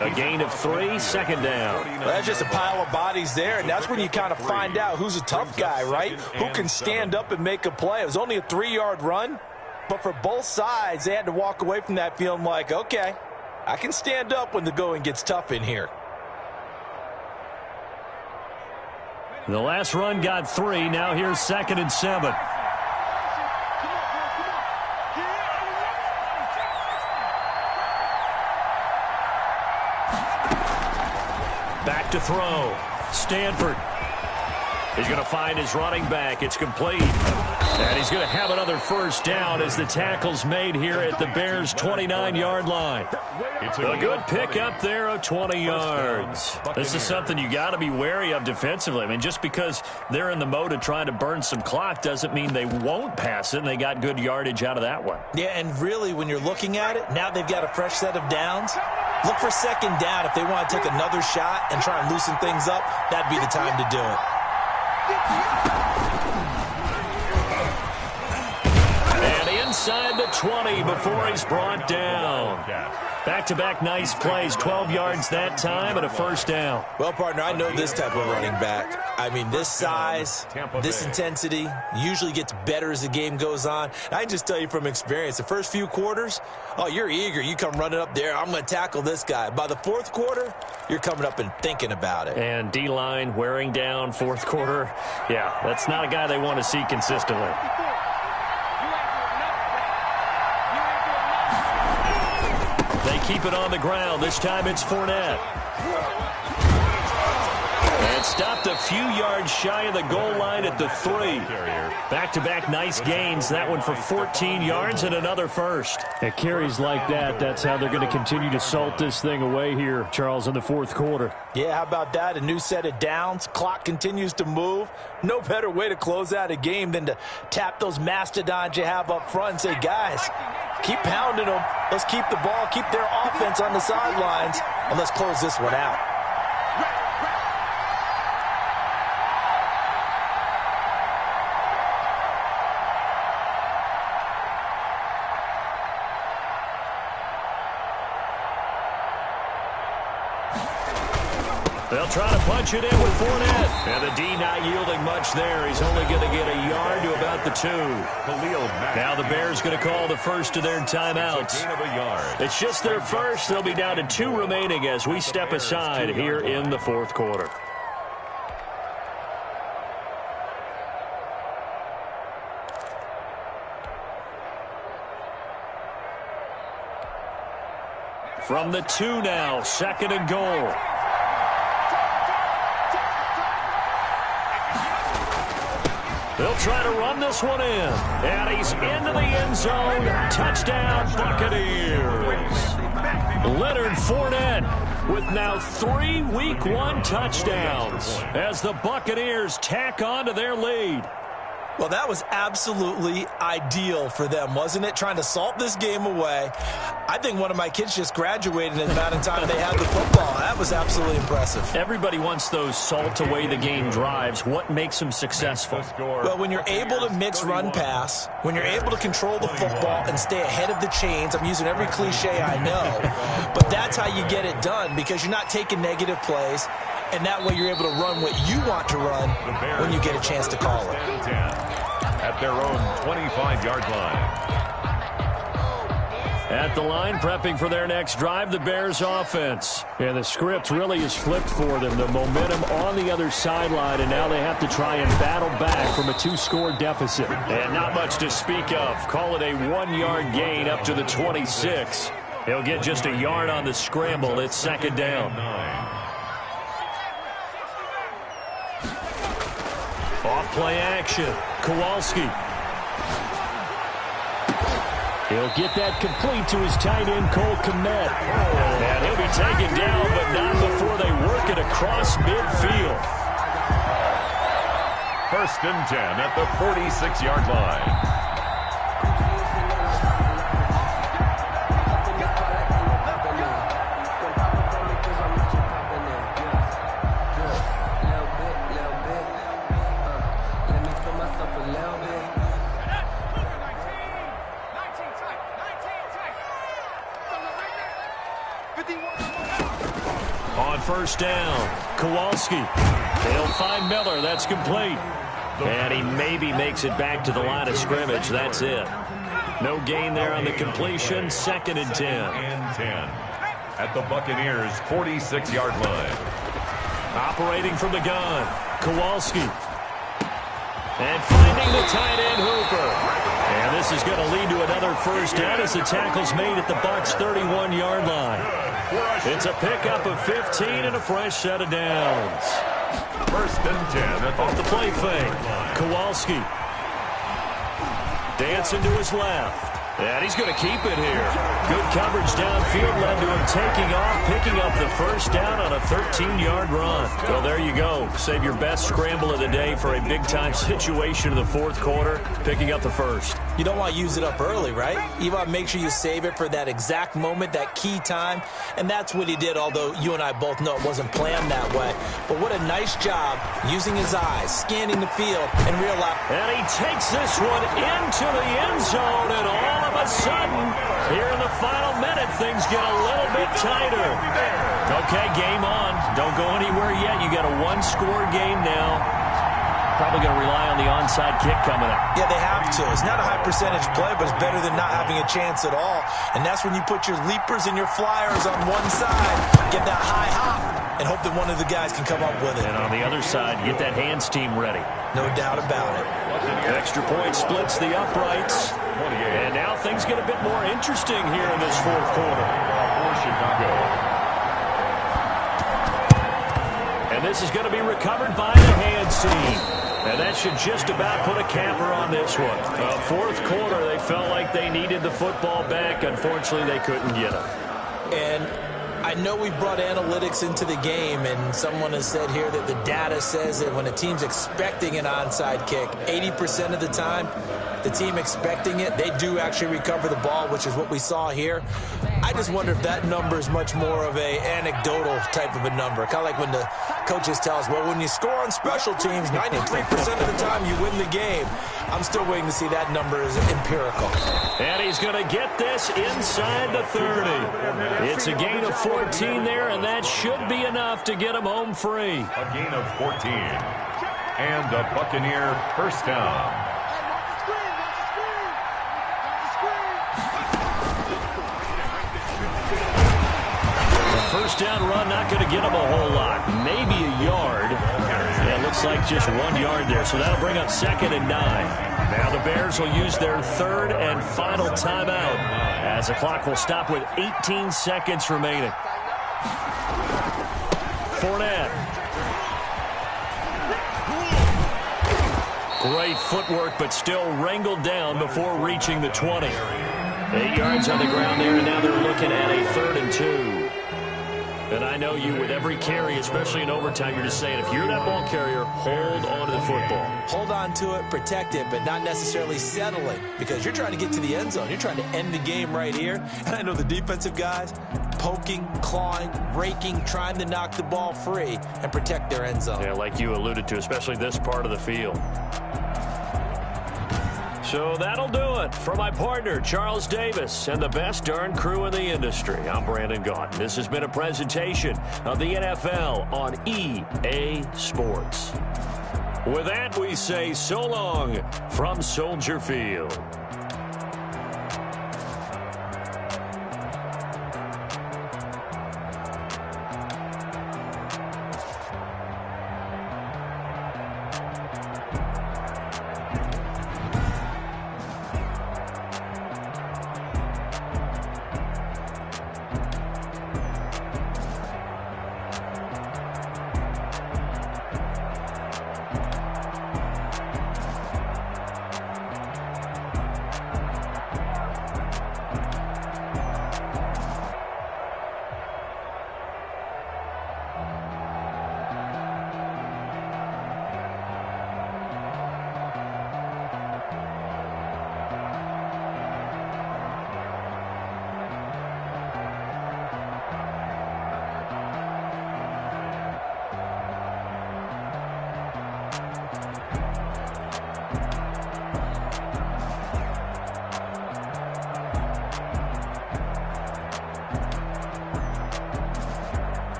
A gain of 3, 2nd down. Well, that's just a pile of bodies there, and that's when you kind of find out who's a tough guy, right? Who can stand up and make a play. It was only a 3-yard run, but for both sides, they had to walk away from that feeling like, okay, I can stand up when the going gets tough in here. The last run got 3. Now here's 2nd and 7. Back to throw. Stanford. He's going to find his running back. It's complete. And he's going to have another 1st down as the tackle's made here at the Bears' 29-yard line. A good pick up there of 20 yards. This is something you got to be wary of defensively. I mean, just because they're in the mode of trying to burn some clock doesn't mean they won't pass it, and they got good yardage out of that one. Yeah, and really, when you're looking at it, now they've got a fresh set of downs. Look for 2nd down. If they want to take another shot and try and loosen things up, that'd be the time to do it. And inside the 20 before he's brought down. Back-to-back nice plays, 12 yards that time and a 1st down. Well, partner, I know this type of running back. I mean, this size, this intensity usually gets better as the game goes on. And I can just tell you from experience, the first few quarters, oh, you're eager. You come running up there, I'm going to tackle this guy. By the 4th quarter, you're coming up and thinking about it. And D-line wearing down 4th quarter. Yeah, that's not a guy they want to see consistently. They keep it on the ground. This time it's Fournette. And stopped a few yards shy of the goal line at the 3. Back-to-back nice gains. That one for 14 yards and another 1st. At carries like that, that's how they're going to continue to salt this thing away here, Charles, in the 4th quarter. Yeah, how about that? A new set of downs. Clock continues to move. No better way to close out a game than to tap those mastodons you have up front and say, guys, keep pounding them. Let's keep the ball, keep their offense on the sidelines, and let's close this one out. They'll try to punch it in with Fournette. And the D not yielding much there. He's only going to get a yard to about the 2. Now the Bears going to call the first of their timeouts. It's just their first. They'll be down to 2 remaining as we step aside here in the fourth quarter. From the 2 now, 2nd and goal. They'll try to run this one in. And he's into the end zone. Touchdown, Buccaneers. Leonard Fournette with now 3 Week 1 touchdowns as the Buccaneers tack on to their lead. Well, that was absolutely ideal for them, wasn't it? Trying to salt this game away. I think one of my kids just graduated in the amount of time they had the football. That was absolutely impressive. Everybody wants those salt away the game drives. What makes them successful? Well, when you're able to mix run pass, when you're able to control the football and stay ahead of the chains, I'm using every cliche I know, but that's how you get it done because you're not taking negative plays, and that way you're able to run what you want to run when you get a chance to call it. At their own 25-yard line. At the line, prepping for their next drive, the Bears offense. And the script really is flipped for them. The momentum on the other sideline, and now they have to try and battle back from a 2-score deficit. And not much to speak of. Call it a 1-yard gain up to the 26. He'll get just a yard on the scramble. It's 2nd down. Off play action. Kowalski. He'll get that complete to his tight end, Cole Kmet. And he'll be taken down, but not before they work it across midfield. 1st and 10 at the 46-yard line. On 1st down, Kowalski. They'll find Miller. That's complete. And he maybe makes it back to the line of scrimmage. That's it. No gain there on the completion. 2nd and 10. And 10 at the Buccaneers' 46-yard line. Operating from the gun, Kowalski. And finding the tight end, Hooper. And this is going to lead to another 1st down as the tackle's made at the Bucs' 31-yard line. It's a pickup of 15 and a fresh set of downs. 1st and 10 off the play fake. Kowalski. Dancing to his left. And he's going to keep it here. Good coverage downfield led to him taking off, picking up the 1st down on a 13-yard run. Well, there you go. Save your best scramble of the day for a big-time situation in the 4th quarter, picking up the 1st. You don't want to use it up early, right? You want to make sure you save it for that exact moment, that key time. And that's what he did, although you and I both know it wasn't planned that way. But what a nice job using his eyes, scanning the field, and realize. And he takes this one into the end zone, and all of a sudden, here in the final minute, things get a little bit tighter. Okay, game on. Don't go anywhere yet. You got a 1-score game now. Probably going to rely on the onside kick coming up. Yeah, they have to. It's not a high-percentage play, but it's better than not having a chance at all. And that's when you put your leapers and your flyers on one side, get that high hop, and hope that one of the guys can come up with it. And on the other side, get that hands team ready. No doubt about it. Extra point splits the uprights. And now things get a bit more interesting here in this 4th quarter. For Chicago. And this is going to be recovered by the hands team. And that should just about put a capper on this one. 4th quarter, they felt like they needed the football back. Unfortunately, they couldn't get it. And I know we brought analytics into the game, and someone has said here that the data says that when a team's expecting an onside kick, 80% of the time, the team expecting it, they do actually recover the ball, which is what we saw here. I just wonder if that number is much more of a anecdotal type of a number. Kind of like when the coaches tell us, well, when you score on special teams, 93% of the time you win the game. I'm still waiting to see that number is empirical. And he's going to get this inside the 30. It's a gain of 14 there, and that should be enough to get him home free. A gain of 14. And a Buccaneer first down. First down run, not going to get him a whole lot. Maybe a yard. Yeah, it looks like just 1 yard there. So that'll bring up 2nd and 9. Now the Bears will use their 3rd and final timeout as the clock will stop with 18 seconds remaining. Fournette. Great footwork, but still wrangled down before reaching the 20. 8 yards on the ground there, and now they're looking at a 3rd and 2. And I know you, with every carry, especially in overtime, you're just saying, if you're that ball carrier, hold on to the football. Hold on to it, protect it, but not necessarily settling, because you're trying to get to the end zone. You're trying to end the game right here. And I know the defensive guys poking, clawing, raking, trying to knock the ball free and protect their end zone. Yeah, like you alluded to, especially this part of the field. So that'll do it for my partner, Charles Davis, and the best darn crew in the industry. I'm Brandon Gaudin. This has been a presentation of the NFL on EA Sports. With that, we say so long from Soldier Field.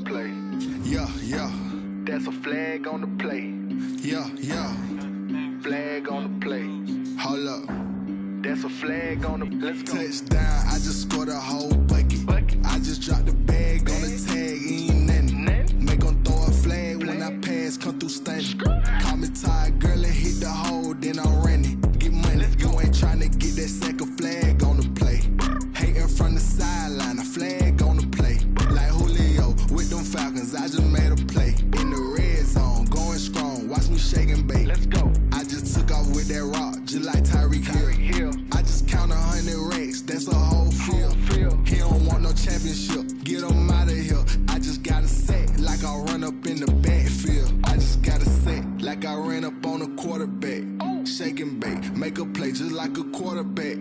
play. Yeah, yeah. That's a flag on the play. Yeah, yeah. Flag on the play. Hold up. That's a flag on the. Let's go. Touchdown. I just scored a whole bucket. I just dropped the bag on the tag. Ain't nothing. Make 'em throw a flag when I pass. Come through stunning. Call me tired, girl, and hit the hole. Then I'm running. Get money. You ain't trying to get that second flag on the play. Hating from the sideline. A flag on the play. Like Julio with them Falcons. I just made a play. In the red zone. Going strong. Watch me shake and bake. Let's go. I just took off with that rock. Just like Tyreek Hill. I just count 100 racks. That's a whole field. He don't want no championship. Get him out of here. I just got a set like I run up in the backfield. I just got a set like I ran up on a quarterback. Shake and bake. Make a play just like a quarterback.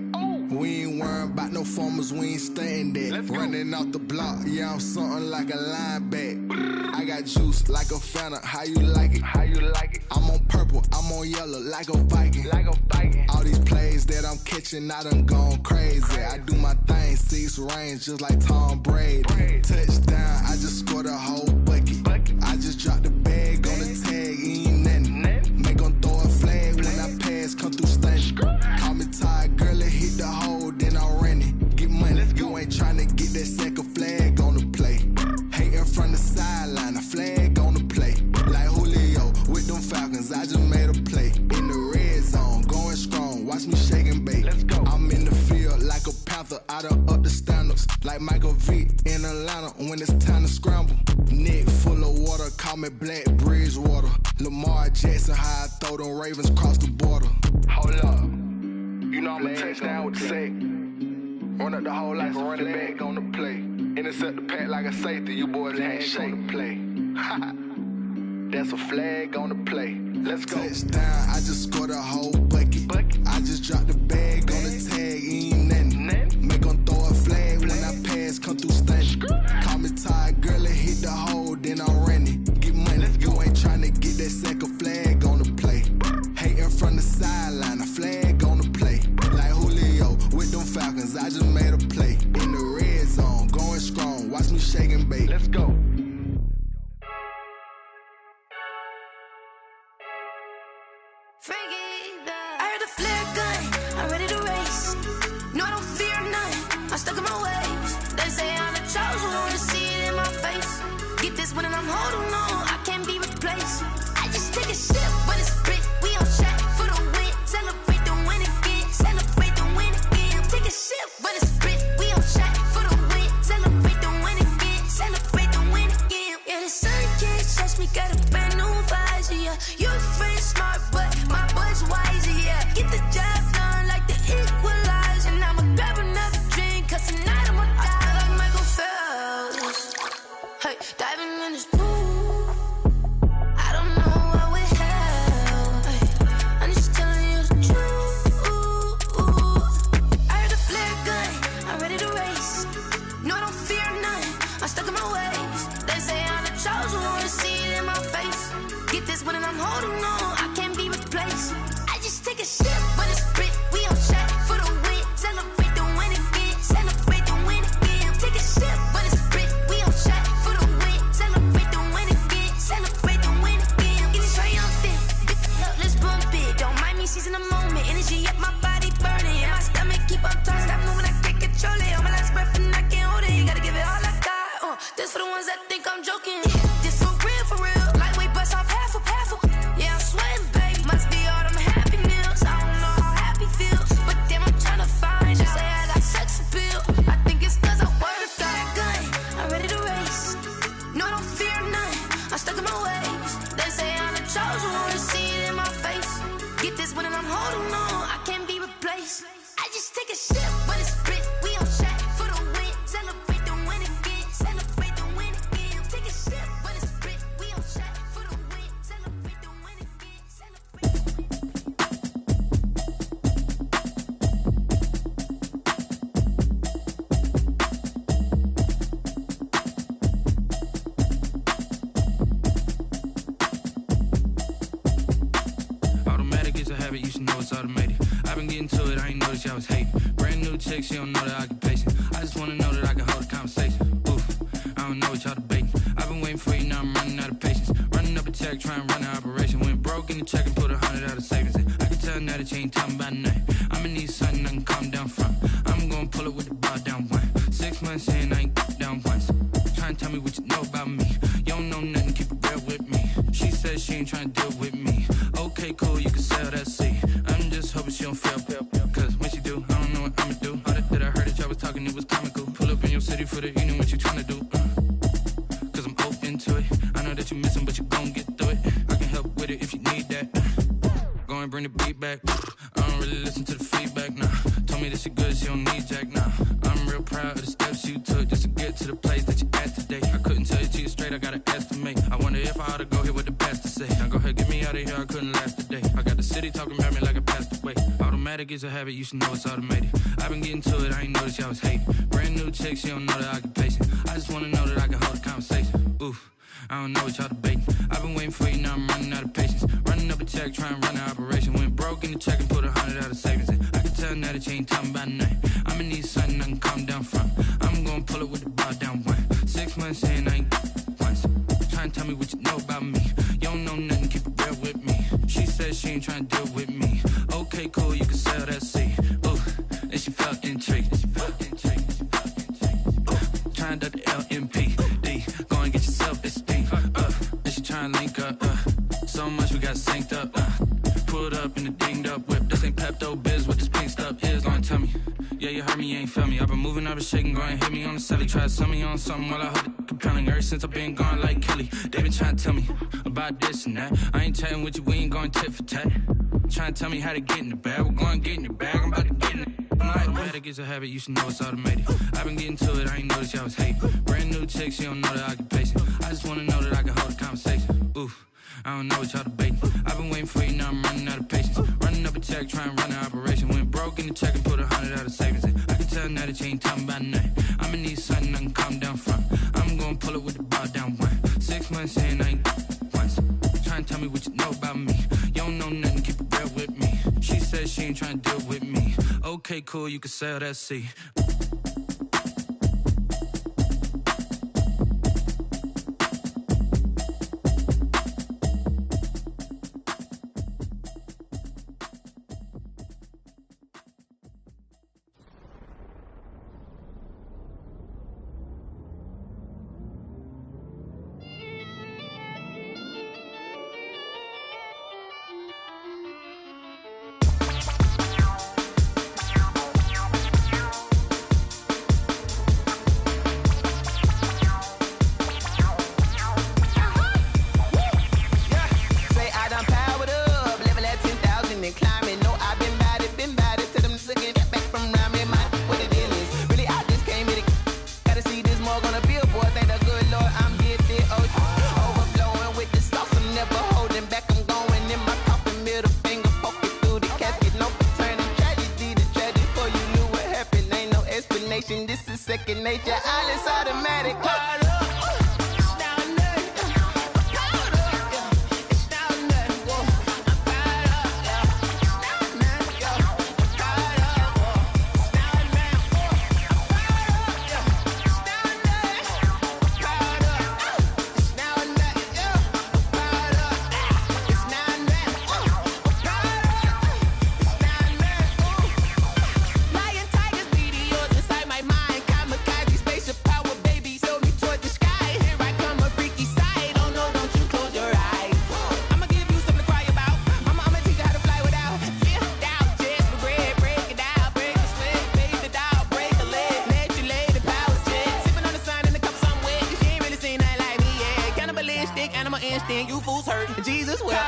We ain't worrying about no formers, we ain't staying there. Running off the block, yeah, I'm something like a linebacker. I got juice like a Fanta, how you like it? How you like it? I'm on purple, I'm on yellow like a Viking. Like a Viking. All these plays that I'm catching, I done gone crazy. I do my thing, 6 range just like Tom Brady. Touchdown, I just scored a whole bucket. I just dropped the bag on the tag, ain't nothing. Make 'em throw a flag when I pass, come through stunning. Call me tired, girl, and hit the hole, then I'm running. Get money, you ain't trying to get that second flag on the play. Hating from the sideline, a flag on the play. Like Julio with them Falcons, I just made a play. In the red zone, going strong, watch me shake and bake. Let's go. I'm in the field like a panther, I done up the standards. Like Michael Vick in Atlanta when it's time to scramble. Neck full of water, call me Black Bridgewater. Lamar Jackson, how I throw them Ravens across the border. Hold up. You know I'm a touchdown with the sack. Run up the whole like a running back on the play. Intercept the pack like a safety. You boys ain't shake the play. That's a flag on the play. Let's go. Touchdown. I just scored a whole bucket. I just dropped the bag on the tag. Ain't nothing. Make 'em throw a flag when I pass. Come through stunning. Call me tired, girl, and hit the hole. Then I'm running. Get money. You ain't trying to get that second flag on the play. Hating from the sideline. A flag on the play. Like Julio with them Falcons. I just made a play. In the red zone. Going strong. Watch me shake and bake. Let's go. I heard the flare gun, I'm ready to race. No, I don't fear none, I'm stuck in my ways. They say I'm the chosen one, to see it in my face. Get this one and I'm holding on, I can't be replaced. I just take a sip when it's split, we on track for the win. Celebrate the win again, celebrate the win again. Take a sip when it's split, we on track for the win. Celebrate the win again, celebrate the win again. Yeah, the sun can't touch me, got a brand new visor, yeah. You're friend smart, but my boy's wiser, yeah. Get the job done like the equalizer. And I'ma grab another drink, cause tonight I'ma die like Michael Phelps. Hey, diving in this pool, I don't know what we have. Hey, I'm just telling you the truth. I heard the flare gun, I'm ready to race. No, I don't fear none, I'm stuck in my ways. They say I'm the chosen one, to see it in my face. Get this one and I'm holding on, I can't be replaced. I just take a sip when it's split, we on track for the win. Celebrate the win again, celebrate the win again. Take a sip when it's split, we on track for the win. Celebrate the win again, celebrate the win again. Get this triumphant, let's bump it. Don't mind me seizing the moment, energy up my body burning. And my stomach keep on turning, stop moving, I can't control it. On my last breath and I can't hold it, you gotta give it all I got. This for the ones that think I'm joking. This for real, lightweight bust off half a. Yeah, I'm sweating, baby, must be all them happy meals. I don't know how happy feels, but damn, I'm trying to find out. Say I got sex appeal, I think it's cause I work a fire gun, I'm ready to race. No, I don't fear none, I'm stuck in my ways. They say I'm the chosen one, to see it in my face. Get this one and I'm holding on, I can't be replaced. I just take a sip when it's split, we on track for the win. Celebrate the win again, celebrate the win again. Take a sip when it's split, we on track for the win. Celebrate the win again, Automatic is a habit, you should know it's automated. I've been getting to it, I ain't noticed y'all was hating. Brand new chick, she don't know the occupation. I just wanna know that I can hold a conversation. Oof, I don't know what y'all debating. I've been waiting for you, now I'm running out of patience. Running up a check, trying to run an operation. Went broke in the check and put 100 out of savings in. I can tell now that you ain't talking about nothing. I'ma need something I can calm down from. I'm gonna pull it with the bar down one. 6 months in, I ain't down once. Trying to tell me what you know about me. You don't know nothing, keep it real with me. She says she ain't trying to deal with me. Okay, cool, you can sell that seat. I'm just hoping she don't fail. Cause when she do, I don't know what I'ma do. All that I heard that y'all was talking, it was comical. Pull up in your city for the evening, what you trying to do? Cause I'm open to it. I know that you missing, but you gon' get through it. I can help with it if you need that. Go and bring the beat back. I don't really listen to the feedback, nah. Told me that she good, she don't need jack, nah. I'm real proud of the steps you took just to get to the place that you at today. I couldn't tell you to you straight, I gotta estimate. I wonder if I ought to go here with the best to say. Now go ahead, get me out of here, I couldn't last today. I got the city talking about me like I passed away. Automatic is a habit, you should know it's automated. I've been getting to it, I ain't noticed y'all was hating. Brand new chick, she don't know the occupation. I just wanna know that I can hold a conversation. Oof, I don't know what y'all debating. I've been waiting for you, now I'm running out of patience. Running up a check, trying to run an operation. Went broke in the check and put 100 out of savings in. I can tell now that you ain't talking about nothing. I'ma need something I can calm down from. I'm gonna pull it with the bar down one. 6 months in, I ain't once. Trying to tell me what you know about me. You don't know nothing, keep it real with me. She says she ain't trying to deal with me. Okay, cool, you can sell that seat. Ooh, and she felt intrigued. Trying to duck the LMPD. Go and get your self-esteem. And she trying to link up. So much we got synced up. Pulled up in the dinged up whip. This ain't Pepto-Biz, what this pink stuff is. Go and tell me. Yeah, you heard me, you ain't feel me. I've been moving, I've been shaking, go and hit me on the celly. Try to sell me on something while I hold it compelling. Ever since I've been gone like Kelly, they been trying to tell me about this and that. I ain't chatting with you, we ain't going tit for tat. Trying to tell me how to get in the bag. We're going to get in the bag, I'm about to get in it. Automatic is a habit, you should know it's automated. I've been getting to it, I ain't noticed y'all was hating. Brand new chick, she don't know the occupation. I just wanna know that I can hold a conversation. Oof, I don't know what y'all debating. I've been waiting for you, now I'm running out of patience. Running up a check, trying to run an operation. Went broke in the check and put 100 out of savings in. I can tell now that you ain't talking about nothing. I'ma need something I can calm down from. I'm gonna pull it with the bar down one. 6 months in, I ain't once. Trying to tell me what you know about me. You don't know nothing, keep it real with me. She says she ain't trying to deal with me. Okay, cool, you can sell that seat. This is second nature, all is automatic. You fools hurt. Jesus will.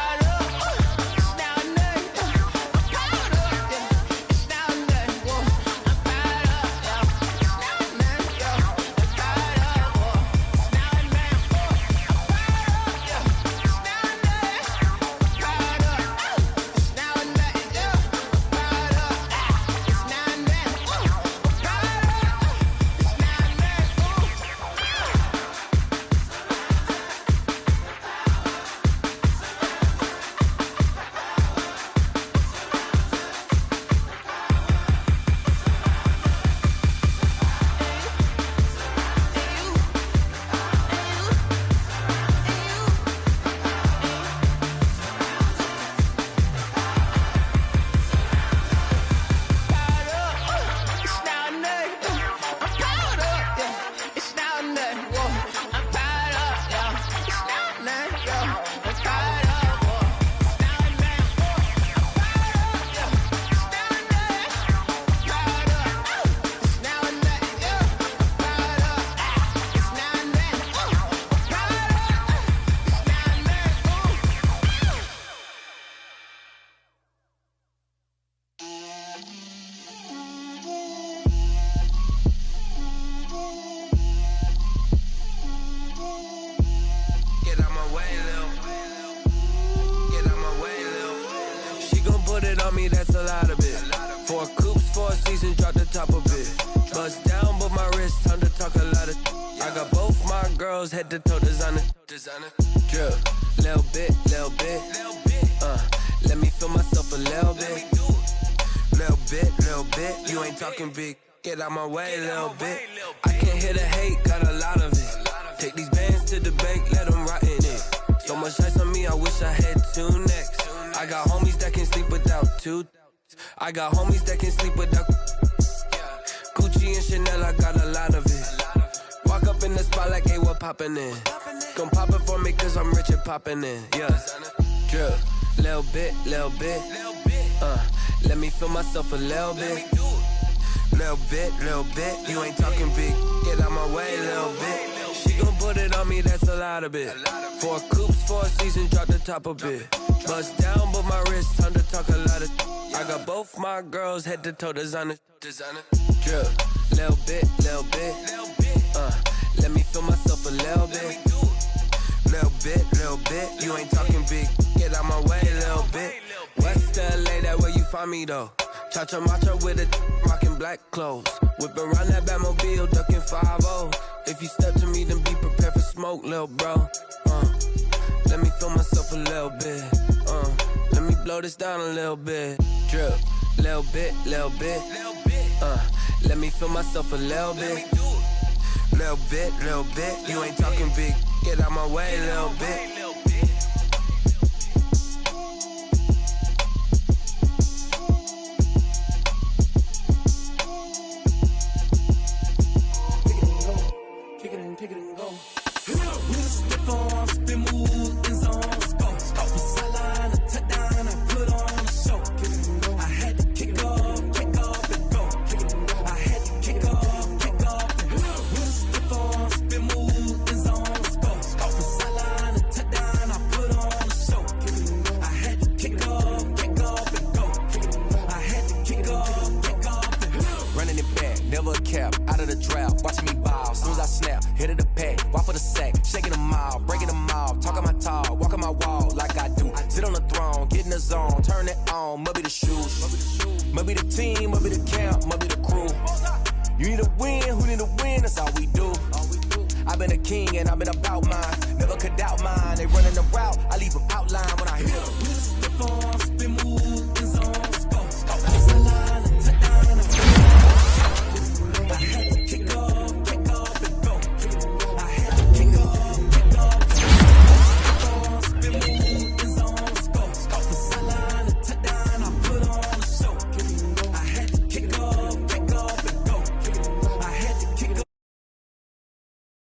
on me, that's a lot of it. 4 coops, 4 seasons, drop the top of it. Bust down, but my wrist, time to talk a lot of. I got both my girls head to toe designer. Drip, little bit. Let me feel myself a little bit. Little bit. You ain't talking big. Get out my way, little bit. I can't hear the hate, got a lot of it. Take these bands to the bank, let them rot in it. So much ice on me, I wish I had 2 necks. I got homies that can sleep without 2. I got homies that can sleep without Gucci and Chanel, I got a lot of it. Walk up in the spot like, hey, what poppin' in? Gon' pop it for me cause I'm rich and poppin' in. Yeah, drip, little bit. Let me feel myself a little bit. Little bit. You ain't talking big. Get out my way, little bit. She gon' put it on me, that's a lot of it. 4 coops, 4 seasons, drop the top of it. Bust down, but my wrist, time to talk a lot of. I got both my girls head to toe designer. Drip, little bit. Let me feel myself a little bit. Little bit. You ain't talking big. Get out my way, little bit. West LA, that where you find me though. Cha-cha matcha with a rockin' black clothes. Whip around that Batmobile, ducking 5-0. If you step to me, then be prepared for smoke, little bro. Let me feel myself a little bit. Let me blow this down a little bit. Drip, little bit. Let me feel myself a little bit. Little bit. You ain't talking big. Get out my way, little bit. Pick it and go. With a stiff on, spin move in zones. Go. From sideline to touchdown, I put on a show. I had to kick off and go. I had to kick off and go. With a stiff on, spin move in zones. Go. From sideline to touchdown, I put on a show. I had to kick off and go. I had to kick off and go. Running it back, never a cap, out of the drought. Watching me ball, soon as I snap, hit of the pack, walk for the sack, shaking them all, breaking them all, talking my talk, walking my wall like I do. Sit on the throne, get in the zone, turn it on, must be the shoes, must be the team, must be the camp, must be the crew. You need a win, who need a win, that's all we do. I've been a king and I've been about